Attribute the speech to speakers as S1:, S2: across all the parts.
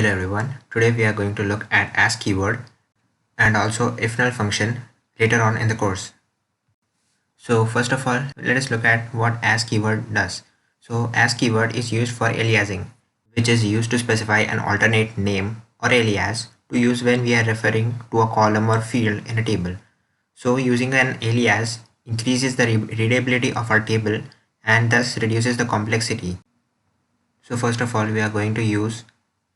S1: Hello everyone, today we are going to look at as keyword and also IFNULL function later on in the course. So first of all, let us look at what as keyword does. So as keyword is used for aliasing, which is used to specify an alternate name or alias to use when we are referring to a column or field in a table. So using an alias increases the readability of our table and thus reduces the complexity. So first of all, we are going to use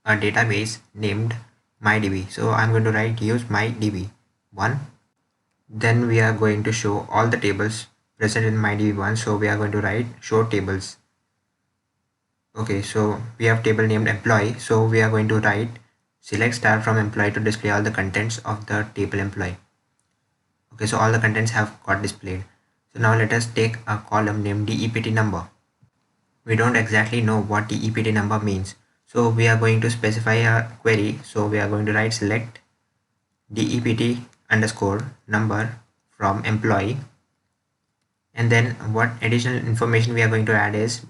S1: a database named MyDB. So I'm going to write use MyDB1. Then we are going to show all the tables present in MyDB1. So we are going to write show tables. Okay, so we have table named employee. So we are going to write select star from employee to display all the contents of the table employee. Okay, so all the contents have got displayed. So now let us take a column named DEPT number. We don't exactly know what DEPT number means. So we are going to specify a query. So we are going to write select DEPT underscore number from employee. And then what additional information we are going to add is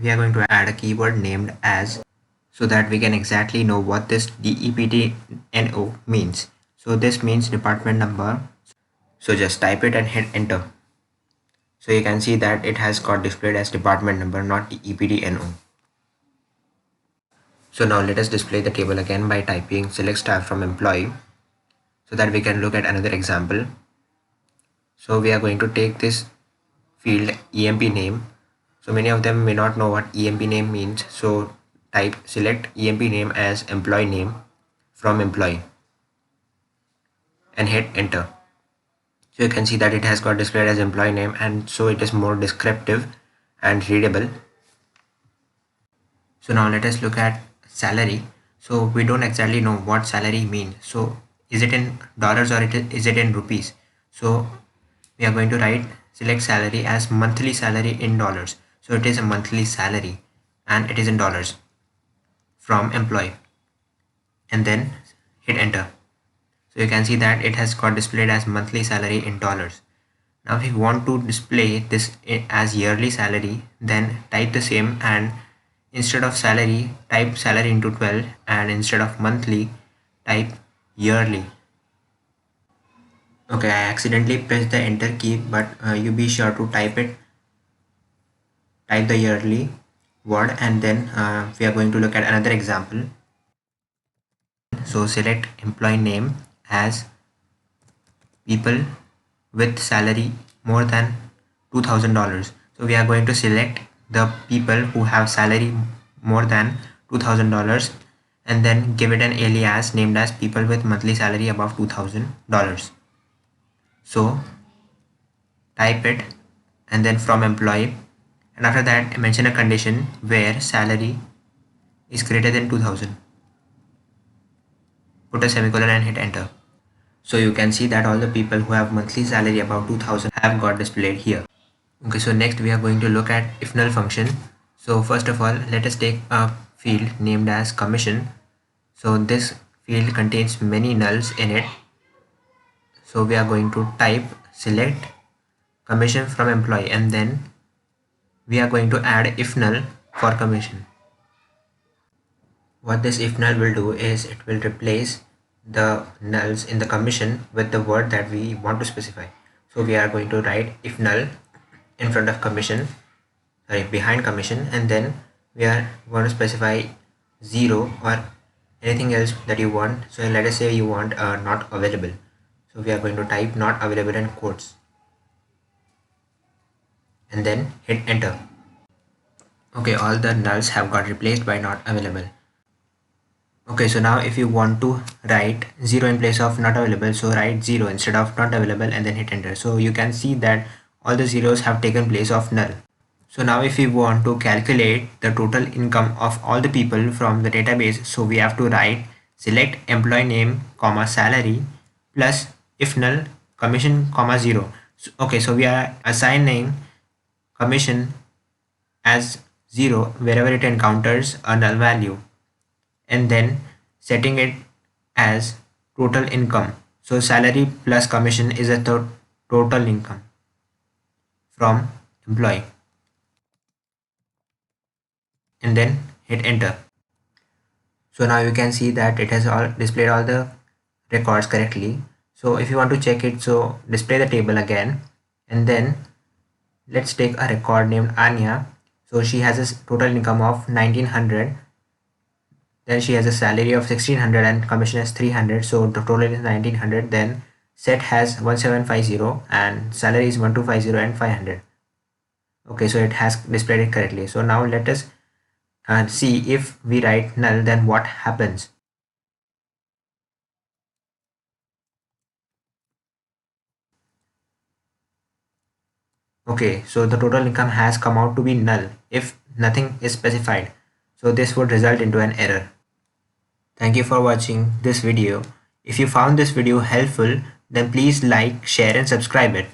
S1: we are going to add a keyword named as so that we can exactly know what this DEPT NO means. So this means department number. So just type it and hit enter. So you can see that it has got displayed as department number, not DEPT NO. So now let us display the table again by typing select star from employee so that we can look at another example. So we are going to take this field EMP name. So many of them may not know what EMP name means. So type select EMP name as employee name from employee and hit enter. So you can see that it has got displayed as employee name, and so it is more descriptive and readable. So now let us look at salary. So we don't exactly know what salary means. So is it in dollars or is it in rupees? So we are going to write select salary as monthly salary in dollars. So it is a monthly salary and it is in dollars from employee, and then hit enter. So you can see that it has got displayed as monthly salary in dollars. Now if you want to display this as yearly salary, then type the same, and instead of salary type salary into 12, and instead of monthly type yearly. Okay, I accidentally pressed the enter key, but you be sure to type the yearly word, and then we are going to look at another example. So select employee name as people with salary more than $2,000. So we are going to select the people who have salary more than $2,000 and then give it an alias named as people with monthly salary above $2,000. So type it and then from employee, and after that mention a condition where salary is greater than 2,000. Put a semicolon and hit enter. So you can see that all the people who have monthly salary above 2,000 have got displayed here. Okay, so next we are going to look at IFNULL function. So first of all, let us take a field named as commission. So this field contains many nulls in it. So we are going to type select commission from employee, and then we are going to add IFNULL for commission. What this IFNULL will do is it will replace the nulls in the commission with the word that we want to specify. So we are going to write IFNULL in front of commission, behind commission, and then we are going to specify 0 or anything else that you want. So let us say you want not available. So we are going to type not available in quotes and then hit enter. Okay, all the nulls have got replaced by not available. Okay, so now if you want to write 0 in place of not available, so write 0 instead of not available and then hit enter. So you can see that all the zeros have taken place of null. So now if we want to calculate the total income of all the people from the database, so we have to write select employee name comma salary plus IFNULL commission comma 0. So, okay, so we are assigning commission as 0 wherever it encounters a null value, and then setting it as total income. So salary plus commission is a total income from employee, and then hit enter. So now you can see that it has all displayed all the records correctly. So if you want to check it, so display the table again, and then let's take a record named Anya. So she has a total income of 1900, then she has a salary of 1600 and commission is 300, so the total is 1900. Then set has 1750 and salary is 1250 and 500. Okay, so it has displayed it correctly. So now let us see if we write null, then what happens. Okay, so the total income has come out to be null if nothing is specified. So this would result into an error. Thank you for watching this video. If you found this video helpful, then please like, share and subscribe it.